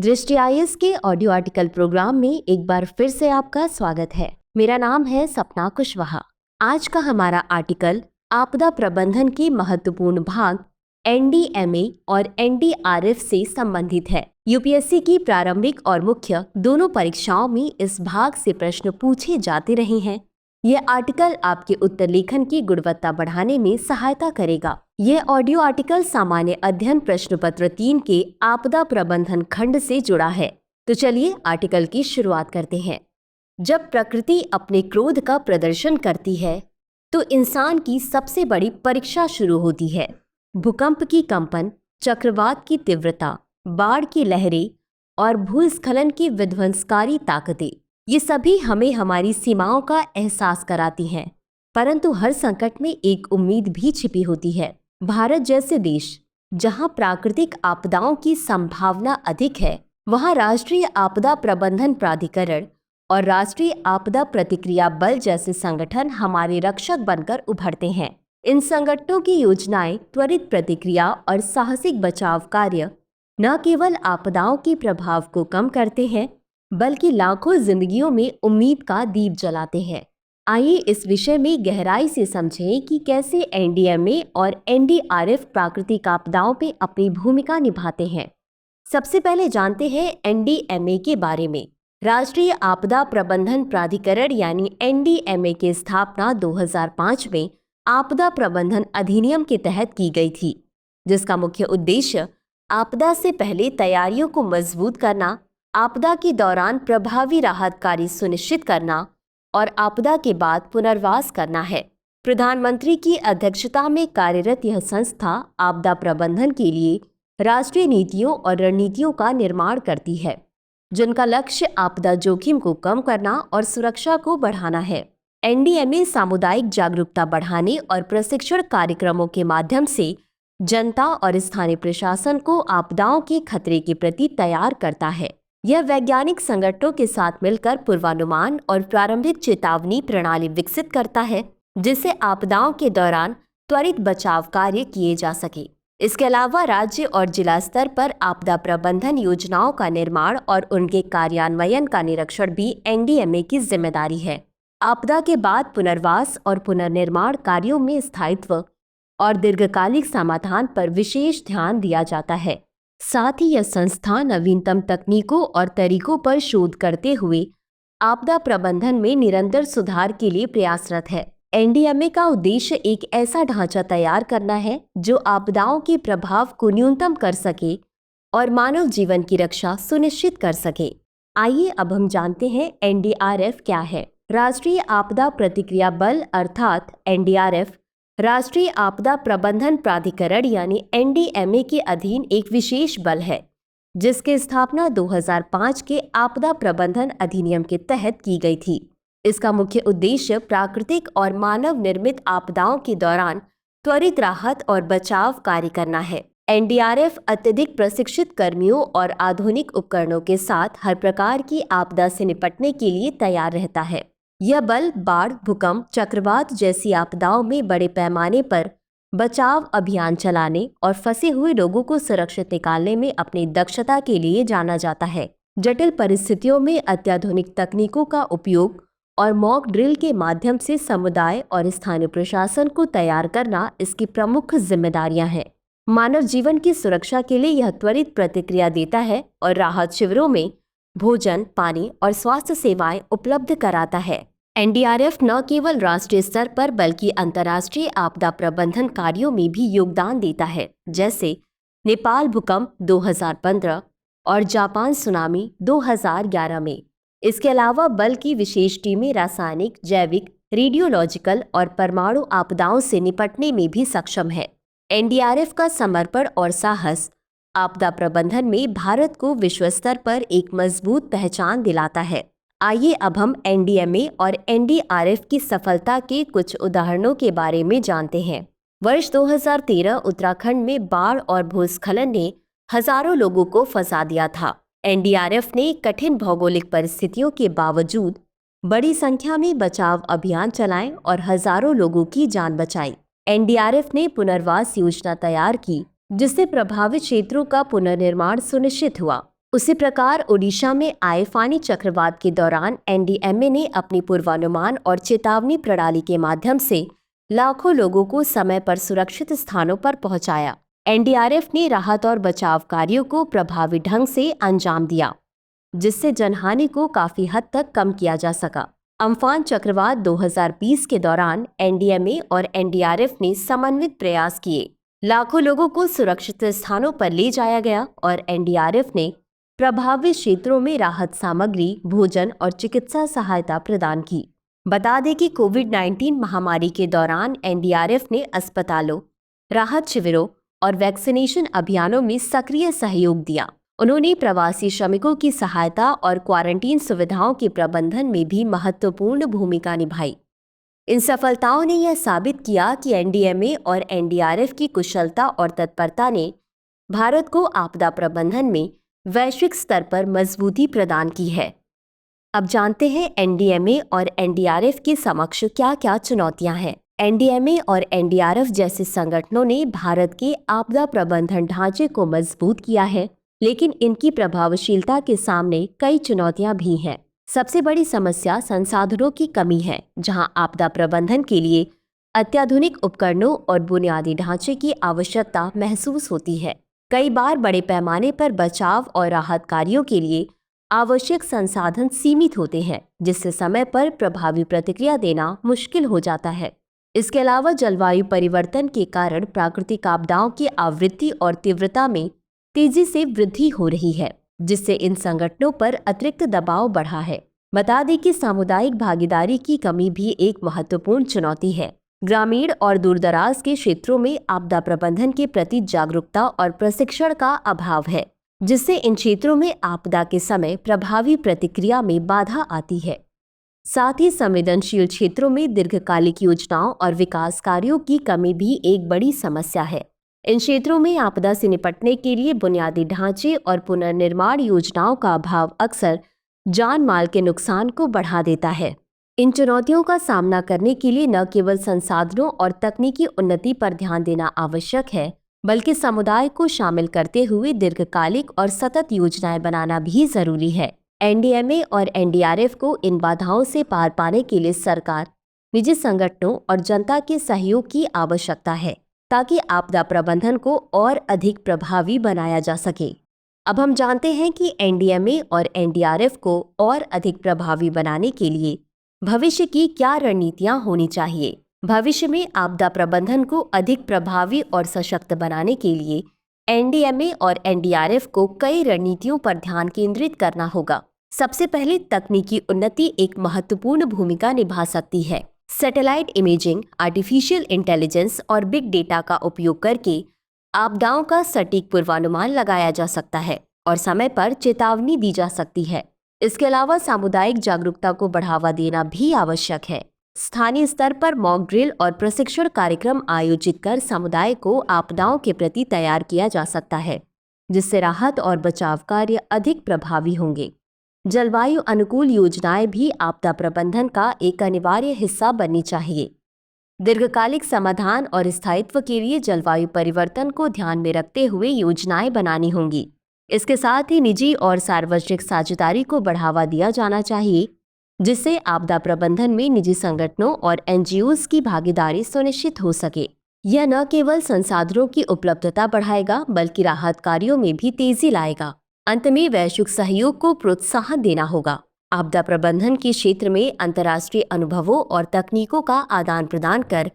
दृष्टि आईएएस के audio article programme में एक बार फिर से आपका स्वागत है। मेरा नाम है सपना कुशवाहा। आज का हमारा आर्टिकल आपदा प्रबंधन के महत्वपूर्ण भाग एनडीएमए और एनडीआरएफ से संबंधित है। यूपीएससी की प्रारंभिक और मुख्य दोनों परीक्षाओं में इस भाग से प्रश्न पूछे जाते रहे हैं। यह आर्टिकल आपके उत्तर लेखन की गुणवत्ता बढ़ाने में सहायता करेगा। यह ऑडियो आर्टिकल सामान्य अध्ययन प्रश्न पत्र 3 के आपदा प्रबंधन खंड से जुड़ा है। तो चलिए आर्टिकल की शुरुआत करते हैं। जब प्रकृति अपने क्रोध का प्रदर्शन करती है तो इंसान की सबसे बड़ी परीक्षा शुरू होती है। भूकंप की कंपन, चक्रवात की तीव्रता, बाढ़ की लहरें और भूस्खलन की विध्वंसकारी ताकतें, ये सभी हमें हमारी सीमाओं का एहसास कराती हैं। परंतु हर संकट में एक उम्मीद भी छिपी होती है। भारत जैसे देश जहां प्राकृतिक आपदाओं की संभावना अधिक है, वहां राष्ट्रीय आपदा प्रबंधन प्राधिकरण और राष्ट्रीय आपदा प्रतिक्रिया बल जैसे संगठन हमारे रक्षक बनकर उभरते हैं। इन संगठनों की योजनाएं, त्वरित प्रतिक्रिया और साहसिक बचाव कार्य न केवल आपदाओं के प्रभाव को कम करते हैं, बल्कि लाखों जिंदगियों में उम्मीद का दीप जलाते हैं। आइए इस विषय में गहराई से समझें कि कैसे एनडीएमए और एनडीआरएफ प्राकृतिक आपदाओं में अपनी भूमिका निभाते हैं। सबसे पहले जानते हैं एनडीएमए के बारे में। राष्ट्रीय आपदा प्रबंधन प्राधिकरण यानी एनडीएमए की स्थापना 2005 में आपदा प्रबंधन अधिनियम के तहत की गई थी, जिसका मुख्य उद्देश्य आपदा से पहले तैयारियों को मजबूत करना, आपदा के दौरान प्रभावी राहत कार्य सुनिश्चित करना और आपदा के बाद पुनर्वास करना है। प्रधानमंत्री की अध्यक्षता में कार्यरत यह संस्था आपदा प्रबंधन के लिए राष्ट्रीय नीतियों और रणनीतियों का निर्माण करती है, जिनका लक्ष्य आपदा जोखिम को कम करना और सुरक्षा को बढ़ाना है। एनडीएमए सामुदायिक जागरूकता बढ़ाने और प्रशिक्षण कार्यक्रमों के माध्यम से जनता और स्थानीय प्रशासन को आपदाओं के खतरे के प्रति तैयार करता है। यह वैज्ञानिक संगठनों के साथ मिलकर पूर्वानुमान और प्रारंभिक चेतावनी प्रणाली विकसित करता है, जिससे आपदाओं के दौरान त्वरित बचाव कार्य किए जा सके। इसके अलावा राज्य और जिला स्तर पर आपदा प्रबंधन योजनाओं का निर्माण और उनके कार्यान्वयन का निरीक्षण भी एनडीएमए की जिम्मेदारी है। आपदा के बाद पुनर्वास और पुनर्निर्माण कार्यों में स्थायित्व और दीर्घकालिक समाधान पर विशेष ध्यान दिया जाता है। साथ ही यह संस्था नवीनतम तकनीकों और तरीकों पर शोध करते हुए आपदा प्रबंधन में निरंतर सुधार के लिए प्रयासरत है। एनडीएमए का उद्देश्य एक ऐसा ढांचा तैयार करना है जो आपदाओं के प्रभाव को न्यूनतम कर सके और मानव जीवन की रक्षा सुनिश्चित कर सके। आइए अब हम जानते हैं एनडीआरएफ क्या है। राष्ट्रीय आपदा प्रतिक्रिया बल अर्थात एनडीआरएफ राष्ट्रीय आपदा प्रबंधन प्राधिकरण यानी एनडीएमए के अधीन एक विशेष बल है, जिसकी स्थापना 2005 के आपदा प्रबंधन अधिनियम के तहत की गई थी। इसका मुख्य उद्देश्य प्राकृतिक और मानव निर्मित आपदाओं के दौरान त्वरित राहत और बचाव कार्य करना है। एनडीआरएफ अत्यधिक प्रशिक्षित कर्मियों और आधुनिक उपकरणों के साथ हर प्रकार की आपदा से निपटने के लिए तैयार रहता है। यह बल बाढ़, भूकंप, चक्रवात जैसी आपदाओं में बड़े पैमाने पर बचाव अभियान चलाने और फंसे हुए लोगों को सुरक्षित निकालने में अपनी दक्षता के लिए जाना जाता है। जटिल परिस्थितियों में अत्याधुनिक तकनीकों का उपयोग और मॉक ड्रिल के माध्यम से समुदाय और स्थानीय प्रशासन को तैयार करना इसकी प्रमुख जिम्मेदारियां हैं। मानव जीवन की सुरक्षा के लिए यह त्वरित प्रतिक्रिया देता है और राहत शिविरों में भोजन, पानी और स्वास्थ्य सेवाएं उपलब्ध कराता है। एनडीआरएफ न केवल राष्ट्रीय स्तर पर बल्कि अंतर्राष्ट्रीय आपदा प्रबंधन कार्यों में भी योगदान देता है, जैसे नेपाल भूकंप 2015 और जापान सुनामी 2011 में। इसके अलावा बल की विशेष टीमें रासायनिक, जैविक, रेडियोलॉजिकल और परमाणु आपदाओं से निपटने में भी सक्षम है। एनडीआरएफ का समर्पण और साहस आपदा प्रबंधन में भारत को विश्व स्तर पर एक मजबूत पहचान दिलाता है। आइए अब हम एनडीएमए और एनडीआरएफ की सफलता के कुछ उदाहरणों के बारे में जानते हैं। वर्ष 2013 उत्तराखंड में बाढ़ और भूस्खलन ने हजारों लोगों को फंसा दिया था। एनडीआरएफ ने कठिन भौगोलिक परिस्थितियों के बावजूद बड़ी संख्या में बचाव अभियान चलाए और हजारों लोगों की जान बचाई। एनडीआरएफ ने पुनर्वास योजना तैयार की, जिससे प्रभावित क्षेत्रों का पुनर्निर्माण सुनिश्चित हुआ। उसी प्रकार ओडिशा में आए फानी चक्रवात के दौरान एनडीएमए ने अपनी पूर्वानुमान और चेतावनी प्रणाली के माध्यम से लाखों लोगों को समय पर सुरक्षित स्थानों पर पहुंचाया। एनडीआरएफ ने राहत और बचाव कार्यों को प्रभावी ढंग से अंजाम दिया, जिससे जनहानि को काफी हद तक कम किया जा सका। अम्फान चक्रवात 2020 के दौरान एनडीएमए और एनडीआरएफ ने समन्वित प्रयास किए। लाखों लोगों को सुरक्षित स्थानों पर ले जाया गया और एनडीआरएफ ने प्रभावित क्षेत्रों में राहत सामग्री, भोजन और चिकित्सा सहायता प्रदान की। बता दें कि कोविड-19 महामारी के दौरान एनडीआरएफ ने अस्पतालों, राहत शिविरों और वैक्सीनेशन अभियानों में सक्रिय सहयोग दिया। उन्होंने प्रवासी श्रमिकों की सहायता और क्वारंटीन सुविधाओं के प्रबंधन में भी महत्वपूर्ण भूमिका निभाई। इन सफलताओं ने यह साबित किया कि एनडीएमए और एनडीआरएफ की कुशलता और तत्परता ने भारत को आपदा प्रबंधन में वैश्विक स्तर पर मजबूती प्रदान की है। अब जानते हैं एनडीएमए और एनडीआरएफ के समक्ष क्या क्या चुनौतियां हैं। एनडीएमए और एनडीआरएफ जैसे संगठनों ने भारत के आपदा प्रबंधन ढांचे को मजबूत किया है, लेकिन इनकी प्रभावशीलता के सामने कई चुनौतियां भी हैं। सबसे बड़ी समस्या संसाधनों की कमी है, जहां आपदा प्रबंधन के लिए अत्याधुनिक उपकरणों और बुनियादी ढांचे की आवश्यकता महसूस होती है। कई बार बड़े पैमाने पर बचाव और राहत कार्यों के लिए आवश्यक संसाधन सीमित होते हैं, जिससे समय पर प्रभावी प्रतिक्रिया देना मुश्किल हो जाता है। इसके अलावा जलवायु परिवर्तन के कारण प्राकृतिक आपदाओं की आवृत्ति और तीव्रता में तेजी से वृद्धि हो रही है, जिससे इन संगठनों पर अतिरिक्त दबाव बढ़ा है। बता दें कि सामुदायिक भागीदारी की कमी भी एक महत्वपूर्ण चुनौती है। ग्रामीण और दूरदराज के क्षेत्रों में आपदा प्रबंधन के प्रति जागरूकता और प्रशिक्षण का अभाव है, जिससे इन क्षेत्रों में आपदा के समय प्रभावी प्रतिक्रिया में बाधा आती है। साथ ही संवेदनशील क्षेत्रों में दीर्घकालिक योजनाओं और विकास कार्यों की कमी भी एक बड़ी समस्या है। इन क्षेत्रों में आपदा से निपटने के लिए बुनियादी ढांचे और पुनर्निर्माण योजनाओं का अभाव अक्सर जान माल के नुकसान को बढ़ा देता है। इन चुनौतियों का सामना करने के लिए न केवल संसाधनों और तकनीकी उन्नति पर ध्यान देना आवश्यक है, बल्कि समुदाय को शामिल करते हुए दीर्घकालिक और सतत योजनाएं बनाना भी जरूरी है। एनडीएमए और एनडीआरएफ को इन बाधाओं से पार पाने के लिए सरकार, निजी संगठनों और जनता के सहयोग की आवश्यकता है, ताकि आपदा प्रबंधन को और अधिक प्रभावी बनाया जा सके। अब हम जानते हैं कि एनडीएमए और एनडीआरएफ को और अधिक प्रभावी बनाने के लिए भविष्य की क्या रणनीतियां होनी चाहिए। भविष्य में आपदा प्रबंधन को अधिक प्रभावी और सशक्त बनाने के लिए एनडीएमए और एनडीआरएफ को कई रणनीतियों पर ध्यान केंद्रित करना होगा। सबसे पहले तकनीकी उन्नति एक महत्वपूर्ण भूमिका निभा सकती है। सैटेलाइट इमेजिंग, आर्टिफिशियल इंटेलिजेंस और बिग डेटा का उपयोग करके आपदाओं का सटीक पूर्वानुमान लगाया जा सकता है और समय पर चेतावनी दी जा सकती है। इसके अलावा सामुदायिक जागरूकता को बढ़ावा देना भी आवश्यक है। स्थानीय स्तर पर मॉक ड्रिल और प्रशिक्षण कार्यक्रम आयोजित कर समुदाय को आपदाओं के प्रति तैयार किया जा सकता है, जिससे राहत और बचाव कार्य अधिक प्रभावी होंगे। जलवायु अनुकूल योजनाएं भी आपदा प्रबंधन का एक अनिवार्य हिस्सा बननी चाहिए। दीर्घकालिक समाधान और स्थायित्व के लिए जलवायु परिवर्तन को ध्यान में रखते हुए योजनाएं बनानी होंगी। इसके साथ ही निजी और सार्वजनिक साझेदारी को बढ़ावा दिया जाना चाहिए, जिससे आपदा प्रबंधन में निजी संगठनों और एनजीओज की भागीदारी सुनिश्चित हो सके। यह न केवल संसाधनों की उपलब्धता बढ़ाएगा, बल्कि राहत कार्यों में भी तेजी लाएगा। अंत में वैश्विक सहयोग को प्रोत्साहन देना होगा। आपदा प्रबंधन के क्षेत्र में अंतर्राष्ट्रीय अनुभवों और तकनीकों का आदान प्रदान कर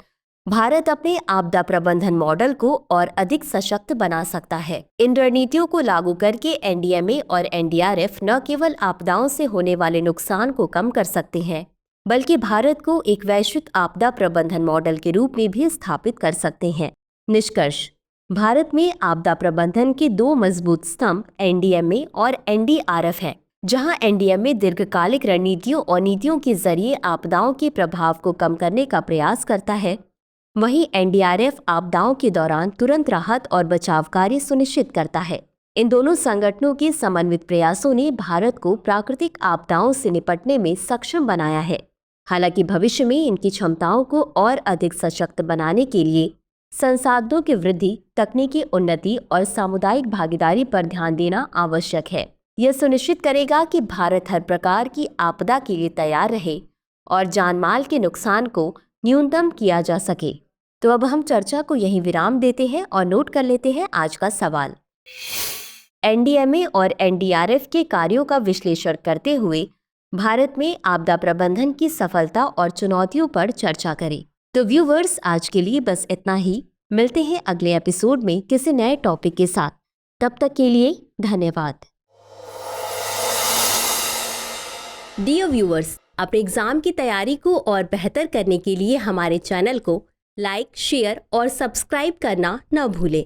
भारत अपने आपदा प्रबंधन मॉडल को और अधिक सशक्त बना सकता है। इन रणनीतियों को लागू करके एनडीएमए और एनडीआरएफ न केवल आपदाओं से होने वाले नुकसान को कम कर सकते हैं, बल्कि भारत को एक वैश्विक आपदा प्रबंधन मॉडल के रूप में भी स्थापित कर सकते हैं। निष्कर्ष: भारत में आपदा प्रबंधन के दो मजबूत स्तंभ एनडीएमए और एनडीआरएफ है। जहां एनडीएमए दीर्घकालिक रणनीतियों और नीतियों के जरिए आपदाओं के प्रभाव को कम करने का प्रयास करता है, वहीं एनडीआरएफ आपदाओं के दौरान तुरंत राहत और बचाव कार्य सुनिश्चित करता है। इन दोनों संगठनों के समन्वित प्रयासों ने भारत को प्राकृतिक आपदाओं से निपटने में सक्षम बनाया है। हालांकि भविष्य में इनकी क्षमताओं को और अधिक सशक्त बनाने के लिए संसाधनों की वृद्धि, तकनीकी उन्नति और सामुदायिक भागीदारी पर ध्यान देना आवश्यक है। यह सुनिश्चित करेगा कि भारत हर प्रकार की आपदा के लिए तैयार रहे और जानमाल के नुकसान को न्यूनतम किया जा सके। तो अब हम चर्चा को यहीं विराम देते हैं और नोट कर लेते हैं आज का सवाल। एनडीएमए और एनडीआरएफ के कार्यों का विश्लेषण करते हुए भारत में आपदा प्रबंधन की सफलता और चुनौतियों पर चर्चा करें। तो व्यूवर्स, आज के लिए बस इतना ही। मिलते हैं अगले एपिसोड में किसी नए टॉपिक के साथ। तब तक के लिए धन्यवाद। डियर व्यूअर्स, अपने एग्जाम की तैयारी को और बेहतर करने के लिए हमारे चैनल को लाइक, शेयर और सब्सक्राइब करना न भूलें।